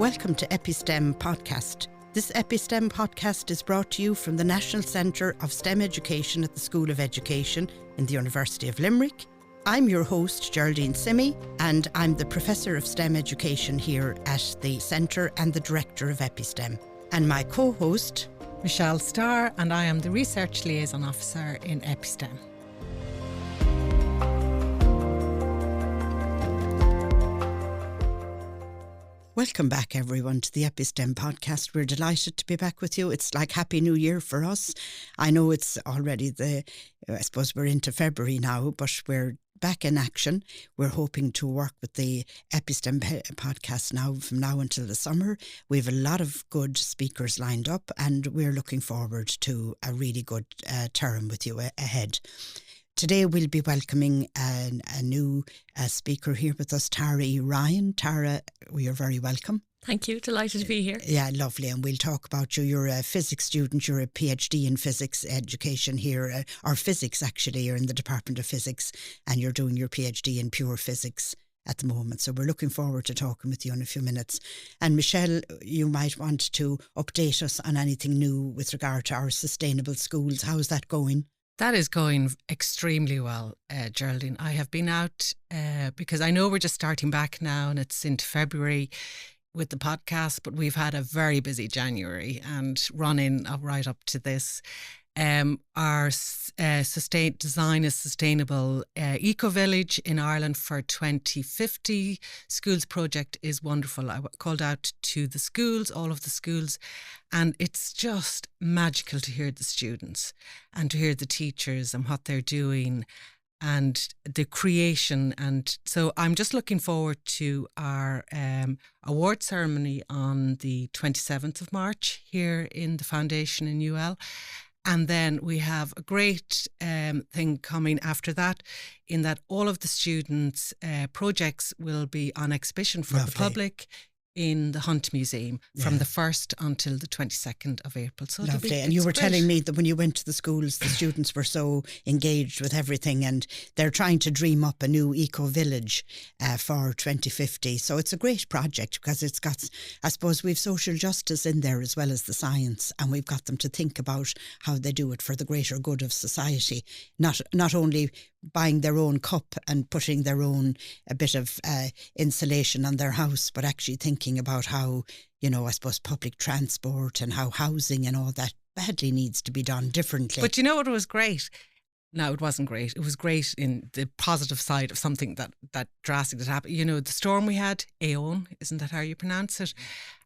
Welcome to EpiSTEM podcast. This EpiSTEM podcast is brought to you from the National Centre of STEM Education at the School of Education in the University of Limerick. I'm your host, Geraldine Simi, and I'm the Professor of STEM Education here at the Centre and the Director of EpiSTEM. And my co-host, Michelle Starr, and I am the Research Liaison Officer in EpiSTEM. Welcome back, everyone, to the EpiSTEM podcast. We're delighted to be back with you. It's like Happy New Year for us. I know it's already I suppose we're into February now, but we're back in action. We're hoping to work with the EpiSTEM podcast now from now until the summer. We have a lot of good speakers lined up, and we're looking forward to a really good term with you ahead. Today we'll be welcoming a new speaker here with us, Tara E. Ryan. Tara, you're very welcome. Thank you. Delighted to be here. Yeah, lovely. And we'll talk about you. You're a physics student. You're a PhD in physics education here, or physics actually. You're in the Department of Physics and you're doing your PhD in pure physics at the moment. So we're looking forward to talking with you in a few minutes. And Michelle, you might want to update us on anything new with regard to our sustainable schools. How's that going? That is going extremely well, Geraldine. I have been out because I know we're just starting back now and it's into February with the podcast, but we've had a very busy January and running right up to this. Our design a sustainable eco-village in Ireland for 2050 schools project is wonderful. I called out to the schools, all of the schools, and it's just magical to hear the students and to hear the teachers and what they're doing and the creation. And so I'm just looking forward to our award ceremony on the 27th of March here in the foundation in UL. And then we have a great thing coming after that, in that all of the students' projects will be on exhibition for the public in the Hunt Museum from the 1st until the 22nd of April. So lovely. And you were telling me that when you went to the schools, the students were so engaged with everything and they're trying to dream up a new eco-village for 2050. So it's a great project because it's got, I suppose, we've social justice in there as well as the science, and we've got them to think about how they do it for the greater good of society, not only buying their own cup and putting their own a bit of insulation on their house, but actually thinking about how, I suppose, public transport and how housing and all that badly needs to be done differently. But you know what was great? No, it wasn't great. It was great in the positive side of something that drastic that happened. The storm we had, Aeon, isn't that how you pronounce it?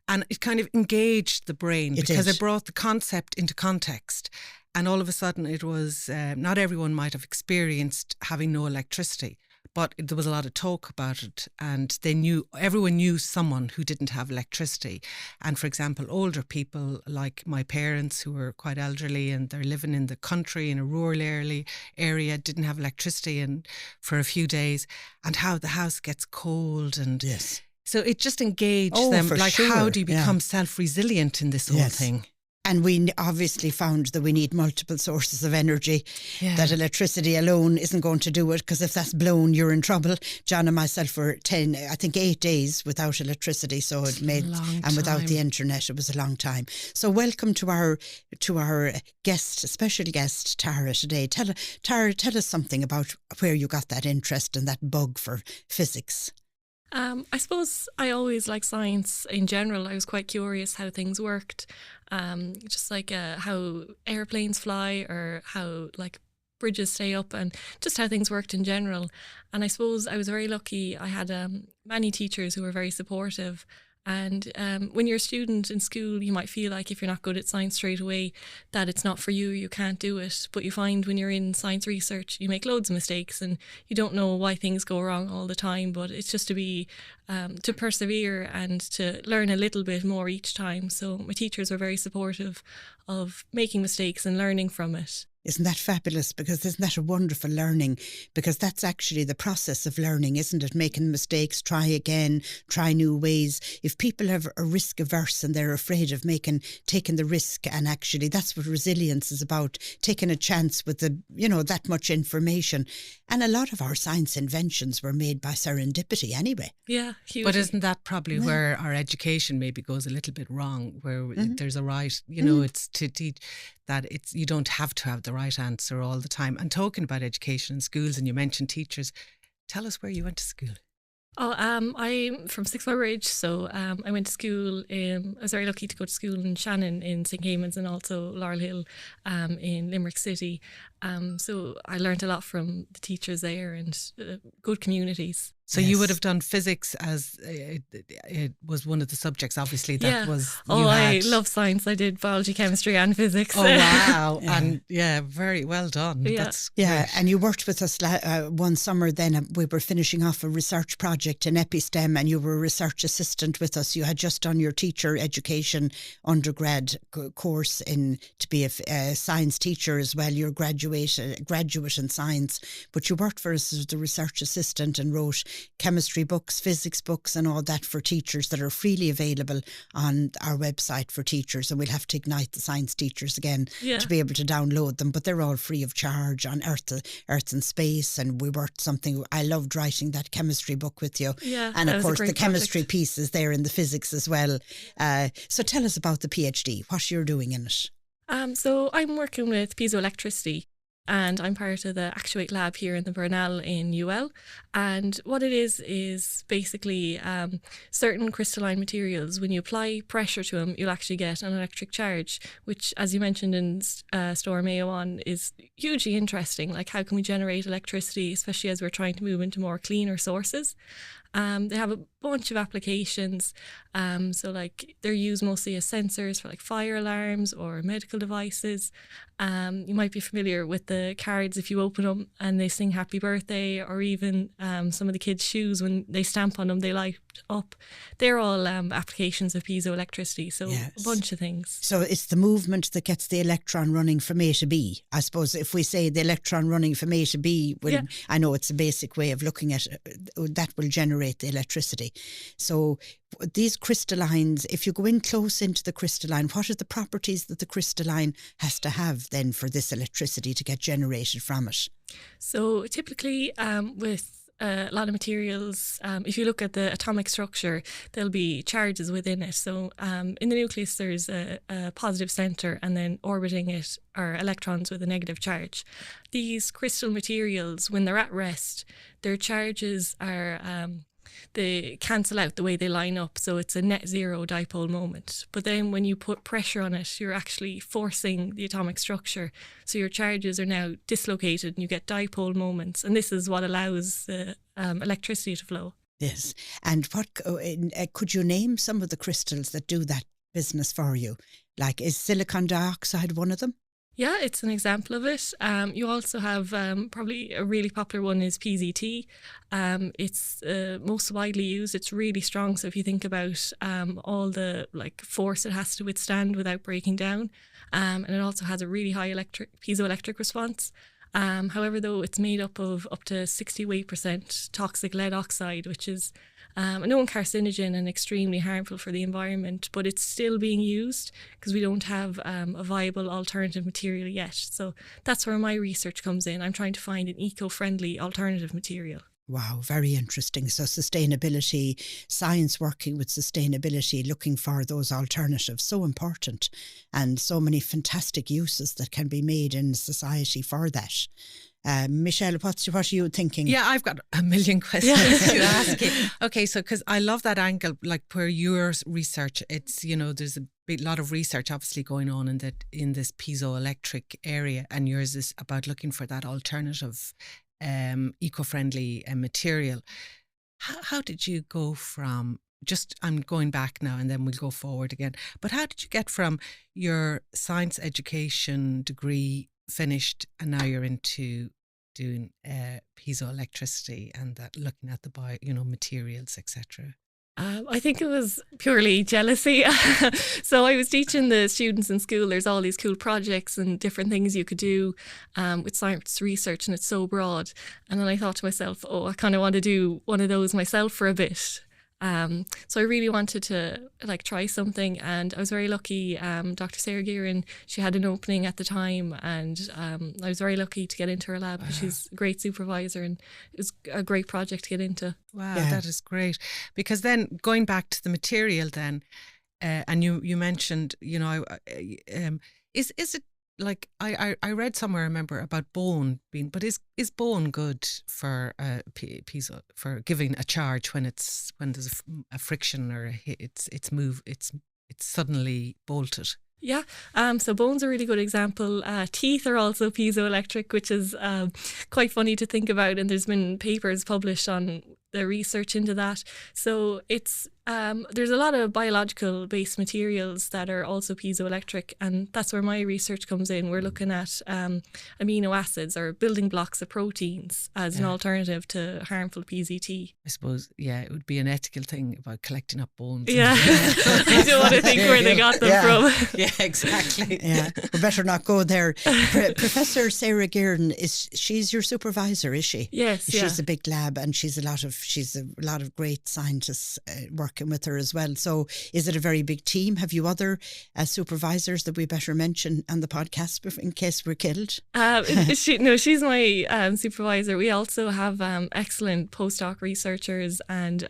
And it kind of engaged the brain because it brought the concept into context. And all of a sudden it was, not everyone might have experienced having no electricity, but there was a lot of talk about it, and everyone knew someone who didn't have electricity. And for example, older people like my parents who were quite elderly and they're living in the country in a rural area didn't have electricity for a few days, and how the house gets cold and so it just engaged them. Like, how do you become self-resilient in this whole thing? And we obviously found that we need multiple sources of energy, that electricity alone isn't going to do it, because if that's blown, you're in trouble. John and myself were 8 days without electricity, so it made, and without the internet, it was a long time. So welcome to our special guest, Tara, today. Tara, tell us something about where you got that interest and that bug for physics. I suppose I always liked science in general. I was quite curious how things worked, just like how airplanes fly or how like bridges stay up and just how things worked in general. And I suppose I was very lucky. I had many teachers who were very supportive. And when you're a student in school, you might feel like if you're not good at science straight away, that it's not for you, you can't do it. But you find when you're in science research, you make loads of mistakes and you don't know why things go wrong all the time. But it's just to persevere and to learn a little bit more each time. So my teachers were very supportive of making mistakes and learning from it. Isn't that fabulous? Because isn't that a wonderful learning? Because that's actually the process of learning, isn't it? Making mistakes, try again, try new ways. If people are risk averse and they're afraid of taking the risk, and actually that's what resilience is about, taking a chance with that much information. And a lot of our science inventions were made by serendipity anyway. Yeah, huge. But isn't that probably where our education maybe goes a little bit wrong, where there's a right, it's to teach that you don't have to have the right answer all the time. And talking about education in schools, and you mentioned teachers, tell us where you went to school. Oh, I'm from Six Mile Ridge, so I went to school. I was very lucky to go to school in Shannon in St. Caimin's, and also Laurel Hill in Limerick City. So I learned a lot from the teachers there, and good communities. So you would have done physics as it was one of the subjects, obviously, that was I love science. I did biology, chemistry and physics. Oh, wow. And very well done. Yeah. That's great. And you worked with us one summer then. We were finishing off a research project in EpiSTEM, and you were a research assistant with us. You had just done your teacher education undergrad course to be a science teacher as well. You're graduate in science, but you worked for us as the research assistant and wrote chemistry books, physics books and all that for teachers that are freely available on our website for teachers, and we'll have to ignite the science teachers again to be able to download them, but they're all free of charge on Earth and Space. And we worked something, I loved writing that chemistry book with you, and of course the chemistry piece is there in the physics as well. So tell us about the PhD, what you're doing in it. So I'm working with piezoelectricity, and I'm part of the Actuate lab here in the Burnell in UL. And what it is basically certain crystalline materials, when you apply pressure to them, you'll actually get an electric charge, which, as you mentioned in Storm AO1, is hugely interesting. Like, how can we generate electricity, especially as we're trying to move into more cleaner sources? They have a bunch of applications. So like they're used mostly as sensors for like fire alarms or medical devices. You might be familiar with the cards if you open them and they sing happy birthday, or even some of the kids' shoes, when they stamp on them, they light up. They're all applications of piezoelectricity. So a bunch of things. So it's the movement that gets the electron running from A to B. I suppose if we say the electron running from A to B, I know it's a basic way of looking at it, that will generate the electricity. So these crystallines, if you go in close into the crystalline, what are the properties that the crystalline has to have then for this electricity to get generated from it? So typically with a lot of materials, if you look at the atomic structure, there'll be charges within it. So in the nucleus, there's a positive centre, and then orbiting it are electrons with a negative charge. These crystal materials, when they're at rest, their charges are they cancel out the way they line up, so it's a net zero dipole moment. But then when you put pressure on it, you're actually forcing the atomic structure, so your charges are now dislocated and you get dipole moments, and this is what allows the electricity to flow. Yes. And what could you name some of the crystals that do that business for you? Like, is silicon dioxide one of them? Yeah, it's an example of it. You also have probably a really popular one is PZT. It's most widely used. It's really strong. So if you think about all the force it has to withstand without breaking down, and it also has a really high piezoelectric response. However, though, it's made up of up to 68% toxic lead oxide, which is a known carcinogen and extremely harmful for the environment, but it's still being used because we don't have a viable alternative material yet. So that's where my research comes in. I'm trying to find an eco-friendly alternative material. Wow, very interesting. So sustainability, science working with sustainability, looking for those alternatives, so important, and so many fantastic uses that can be made in society for that. Michelle, what are you thinking? Yeah, I've got a million questions to ask you. Okay, so because I love that angle, like where your research, it's, there's a lot of research obviously going on in this piezoelectric area, and yours is about looking for that alternative eco-friendly material. How did you go from, I'm going back now and then we'll go forward again, but how did you get from your science education degree finished and now you're into doing piezoelectricity and that, looking at the materials, etc.? I think it was purely jealousy. So I was teaching the students in school, there's all these cool projects and different things you could do with science research, and it's so broad. And then I thought to myself, I kind of want to do one of those myself for a bit. So I really wanted to try something, and I was very lucky. Dr. Sarah Gearin, she had an opening at the time, and I was very lucky to get into her lab because she's a great supervisor, and it was a great project to get into. Wow, that is great. Because then going back to the material, then, and you mentioned, is it like I read somewhere, I remember, about bone being, but is bone good for piezo, for giving a charge when there's a friction or it's suddenly bolted? Yeah, so bone's a really good example. Teeth are also piezoelectric, which is quite funny to think about, and there's been papers published on the research into that. So it's there's a lot of biological based materials that are also piezoelectric, and that's where my research comes in. We're looking at amino acids or building blocks of proteins as an alternative to harmful PZT. I suppose, it would be an ethical thing about collecting up bones. Yeah, I don't want to think where they got them from. Yeah, exactly. Yeah, we better not go there. Professor Sarah Gearin, she's your supervisor, is she? Yes, She's a big lab, and she's a lot of great scientists working with her as well. So is it a very big team? Have you other supervisors that we better mention on the podcast in case we're killed? She's my supervisor. We also have excellent postdoc researchers and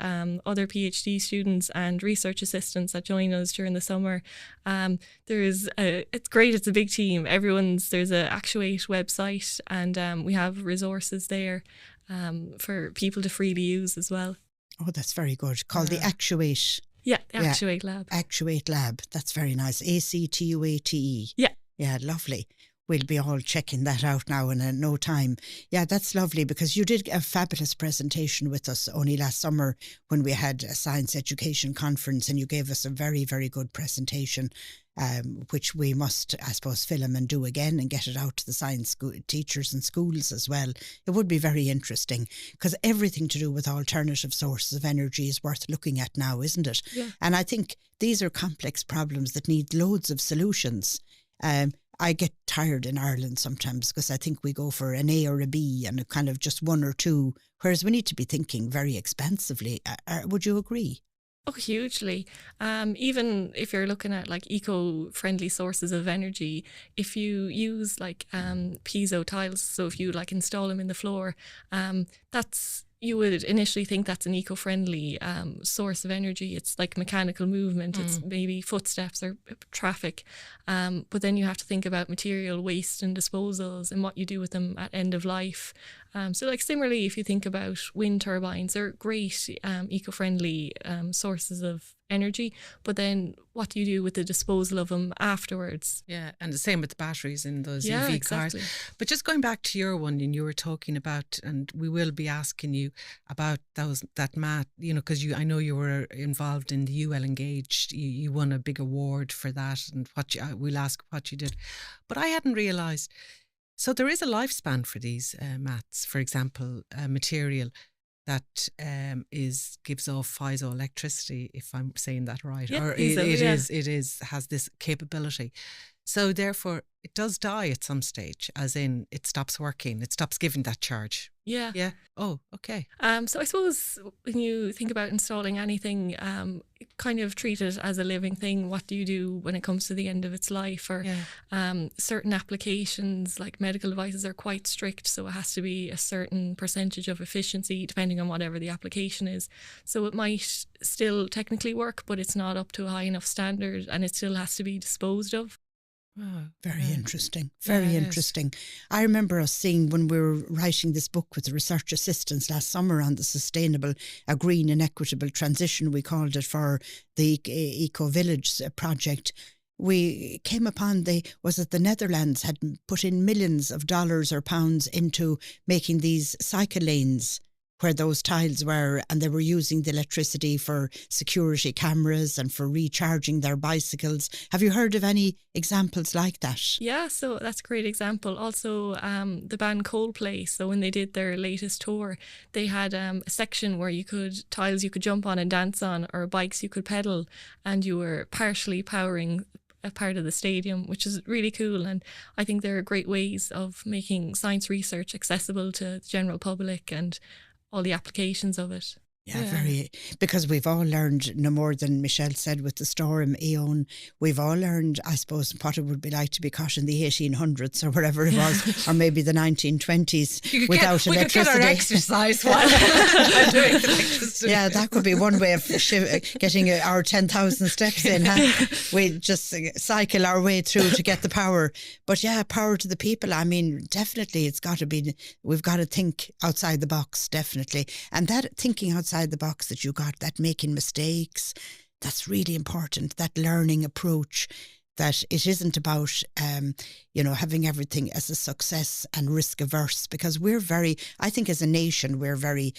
other PhD students and research assistants that join us during the summer. It's great. It's a big team. There's a Actuate website, and we have resources there for people to freely use as well. Oh, that's very good. Called the Actuate. Yeah, the Actuate Lab. Actuate Lab. That's very nice. ACTUATE. Yeah. Yeah, lovely. We'll be all checking that out now in no time. Yeah, that's lovely, because you did a fabulous presentation with us only last summer when we had a science education conference, and you gave us a very, very good presentation, which we must, I suppose, film and do again and get it out to the science teachers and schools as well. It would be very interesting, because everything to do with alternative sources of energy is worth looking at now, isn't it? Yeah. And I think these are complex problems that need loads of solutions. I get tired in Ireland sometimes because I think we go for an A or a B and a kind of just one or two, whereas we need to be thinking very expansively. Would you agree? Oh, hugely. Even if you're looking at eco-friendly sources of energy, if you use piezo tiles, so if you install them in the floor, you would initially think that's an eco-friendly source of energy. It's like mechanical movement. It's maybe footsteps or traffic. But then you have to think about material waste and disposals and what you do with them at end of life. Similarly, if you think about wind turbines, they're great eco-friendly sources of energy, but then what do you do with the disposal of them afterwards? Yeah, and the same with the batteries in those EV exactly. cars. But just going back to your one, and you were talking about, and we will be asking you about that math, because I know you were involved in the UL Engaged. You won a big award for that, and we'll ask what you did. But I hadn't realised. So there is a lifespan for these maths. For example, material that gives off piezoelectricity, if I'm saying that right, or it has this capability. So therefore, it does die at some stage, as in it stops working, it stops giving that charge. Yeah. Yeah. Oh, okay. So I suppose when you think about installing anything, kind of treat it as a living thing. What do you do when it comes to the end of its life? Or certain applications like medical devices are quite strict, so it has to be a certain percentage of efficiency depending on whatever the application is. So it might still technically work, but it's not up to a high enough standard, and it still has to be disposed of. Oh, very interesting. Very interesting. I remember us seeing when we were writing this book with the research assistants last summer on a green and equitable transition, we called it, for the Eco Village project. We came upon the Netherlands had put in millions of dollars or pounds into making these cycle lanes where those tiles were, and they were using the electricity for security cameras and for recharging their bicycles. Have you heard of any examples like that? Yeah, so that's a great example. Also, the band Coldplay, so when they did their latest tour, they had a section where tiles you could jump on and dance on, or bikes you could pedal, and you were partially powering a part of the stadium, which is really cool. And I think there are great ways of making science research accessible to the general public and all the applications of it. Yeah, very, because we've all learned, no more than Michelle said with the storm, Eon, we've all learned, I suppose, what it would be like to be caught in the 1800s or wherever it was, or maybe the 1920s without electricity. We could get our exercise while doing electricity. Yeah, that could be one way of getting our 10,000 steps in. Huh? We just cycle our way through to get the power. But yeah, power to the people. I mean, definitely it's got to be, we've got to think outside the box, definitely. And that thinking outside the box that you got, that making mistakes, that's really important, that learning approach, that it isn't about having everything as a success and risk averse, because I think as a nation we're very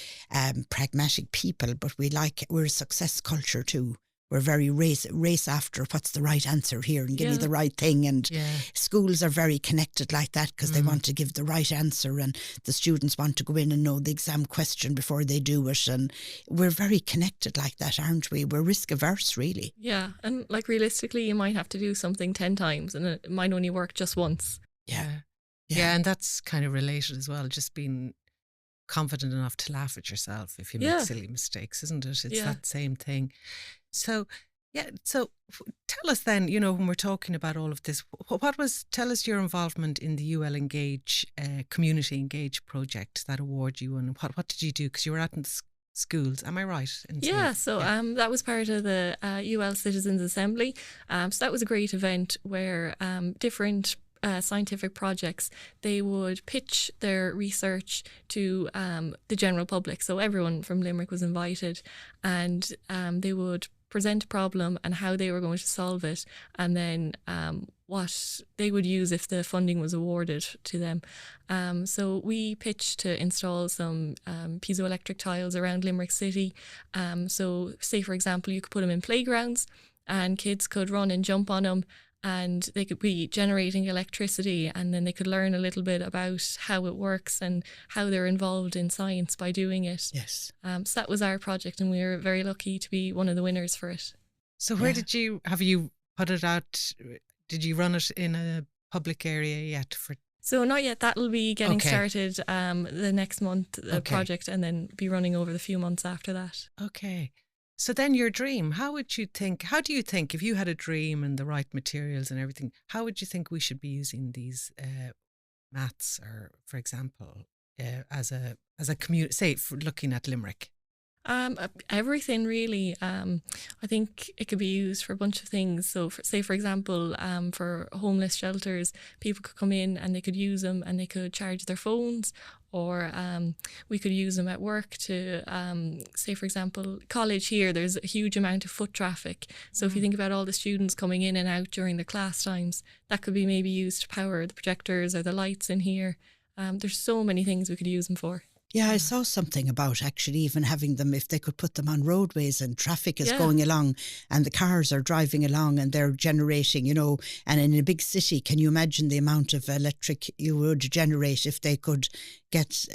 pragmatic people, but we're a success culture too. We're very race after what's the right answer here and give me the right thing. And schools are very connected like that because they want to give the right answer, and the students want to go in and know the exam question before they do it. And we're very connected like that, aren't we? We're risk averse, really. Yeah, and like realistically, you might have to do something 10 times and it might only work just once. Yeah, and that's kind of related as well, just being confident enough to laugh at yourself if you make silly mistakes, isn't it? It's that same thing. So tell us then, when we're talking about all of this, tell us your involvement in the UL Engage, Community Engage project, that award you won. What did you do? Because you were out in the schools, am I right? That was part of the UL Citizens Assembly. So that was a great event where different scientific projects, they would pitch their research to the general public. So everyone from Limerick was invited, and they would present a problem and how they were going to solve it, and then what they would use if the funding was awarded to them. So we pitched to install some piezoelectric tiles around Limerick City. So say, for example, you could put them in playgrounds and kids could run and jump on them, and they could be generating electricity, and then they could learn a little bit about how it works and how they're involved in science by doing it. Yes. So that was our project, and we were very lucky to be one of the winners for it. So where have you put it out? Did you run it in a public area yet? So not yet. That'll be getting started the next month, the project, and then be running over the few months after that. Okay. So then your dream, how do you think, if you had a dream and the right materials and everything, how would you think we should be using these mats, or, for example, as a community, say, for looking at Limerick? Everything really. I think it could be used for a bunch of things. So for example, for homeless shelters, people could come in and they could use them and they could charge their phones, or we could use them at work to, say for example, college here, there's a huge amount of foot traffic. So if you think about all the students coming in and out during the class times, that could be maybe used to power the projectors or the lights in here. There's so many things we could use them for. Yeah, I saw something about actually even having them, if they could put them on roadways and traffic is going along and the cars are driving along and they're generating, and in a big city, can you imagine the amount of electric you would generate if they could get,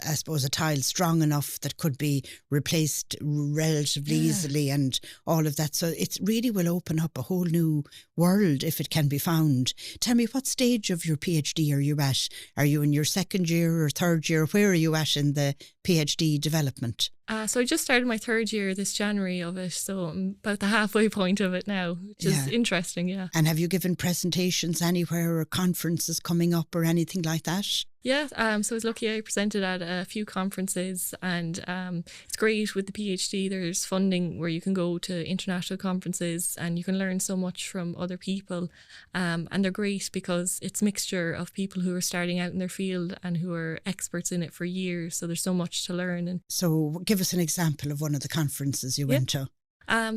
I suppose, a tile strong enough that could be replaced relatively easily and all of that. So it really will open up a whole new world if it can be found. Tell me, what stage of your PhD are you at? Are you in your second year or third year? Where are you at in the PhD development? So I just started my third year this January of it, so I'm about the halfway point of it now, which is interesting, yeah. And have you given presentations anywhere or conferences coming up or anything like that? Yeah, so I was lucky I presented at a few conferences, and it's great with the PhD. There's funding where you can go to international conferences and you can learn so much from other people, and they're great because it's a mixture of people who are starting out in their field and who are experts in it for years, so there's so much to learn. And so give us an example of one of the conferences you went to.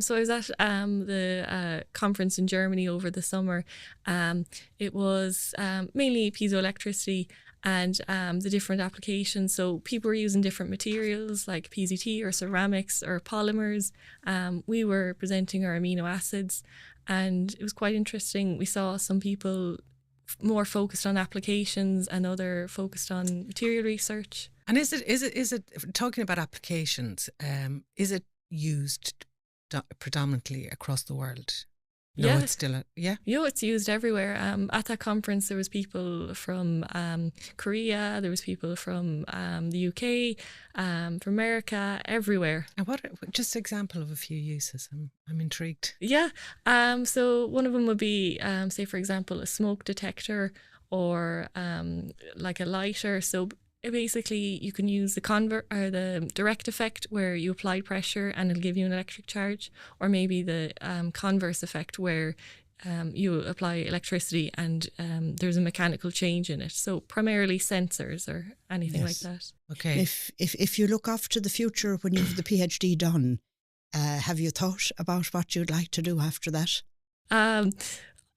So I was at the conference in Germany over the summer. It was mainly piezoelectricity. and the different applications. So people were using different materials like PZT or ceramics or polymers. We were presenting our amino acids, and it was quite interesting. We saw some people more focused on applications and other focused on material research. And is it talking about applications? Is it used predominantly across the world? No, Yeah. it's still It's used everywhere. At that conference, there was people from Korea, there was people from the UK, from America, everywhere. And what? Just an example of a few uses. I'm intrigued. Yeah. So one of them would be, say, for example, a smoke detector or like a lighter. So basically, you can use the direct effect where you apply pressure and it'll give you an electric charge, or maybe the converse effect where you apply electricity and there's a mechanical change in it. So primarily sensors or anything like that. Okay. If you look off to the future when you have the PhD done, have you thought about what you'd like to do after that?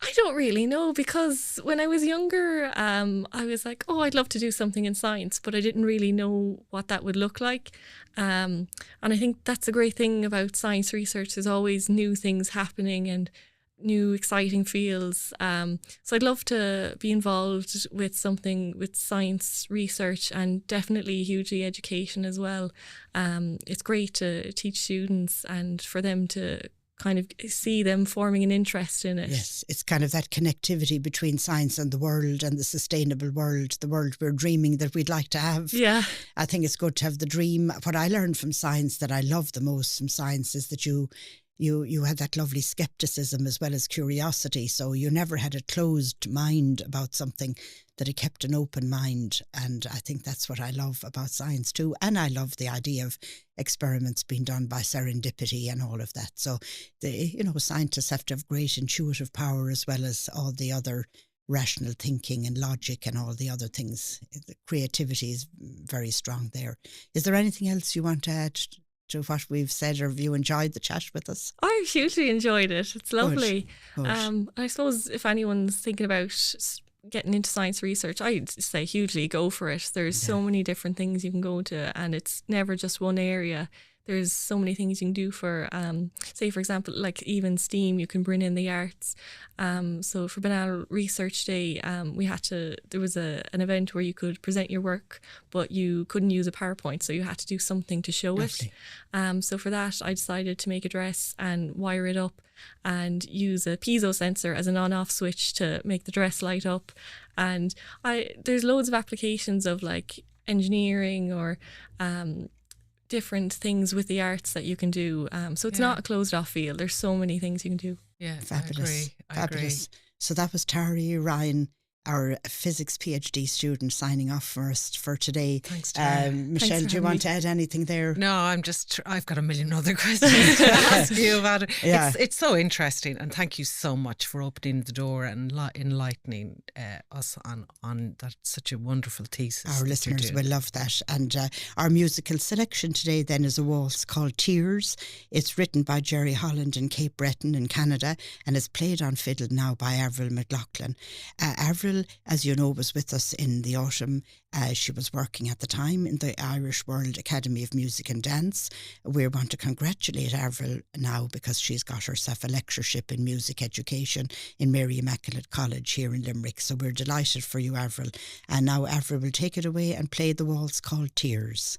I don't really know, because when I was younger, I was like, oh, I'd love to do something in science, but I didn't really know what that would look like. And I think that's a great thing about science research. There's always new things happening and new exciting fields. So I'd love to be involved with something with science research, and definitely hugely education as well. It's great to teach students and for them to kind of see them forming an interest in it. Yes, it's kind of that connectivity between science and the world, and the sustainable world, the world we're dreaming that we'd like to have. Yeah. I think it's good to have the dream. What I learned from science that I love the most from science is that you had that lovely skepticism as well as curiosity. So you never had a closed mind about something, that it kept an open mind. And I think that's what I love about science too. And I love the idea of experiments being done by serendipity and all of that. So, scientists have to have great intuitive power as well as all the other rational thinking and logic and all the other things. The creativity is very strong there. Is there anything else you want to add to what we've said, or have you enjoyed the chat with us? I've hugely enjoyed it. It's lovely. Good. I suppose if anyone's thinking about getting into science research, I'd say hugely go for it. There's so many different things you can go to, and it's never just one area. There's so many things you can do for, say, for example, like even STEAM, you can bring in the arts. So for Banal Research Day, there was an event where you could present your work, but you couldn't use a PowerPoint, so you had to do something to show Lovely. it. So for that, I decided to make a dress and wire it up and use a piezo sensor as an on-off switch to make the dress light up. And there's loads of applications of like engineering or different things with the arts that you can do. So it's not a closed off field. There's so many things you can do. Yeah, Fabulous. I agree. So that was Tari Ryan, our physics PhD student, signing off for us for today. Thanks, Tara. Michelle, do you want to add anything there? No, I've got a million other questions to ask you about it. Yeah. It's so interesting, and thank you so much for opening the door and enlightening us on that such a wonderful thesis. Our listeners will love that. And our musical selection today then is a waltz called Tears. It's written by Gerry Holland in Cape Bretton in Canada, and is played on fiddle now by Avril Mc Loughlin. Avril, as you know, was with us in the autumn. She was working at the time in the Irish World Academy of Music and Dance. We want to congratulate Avril now, because she's got herself a lectureship in music education in Mary Immaculate College here in Limerick. So we're delighted for you, Avril. And now Avril will take it away and play the waltz called Tears.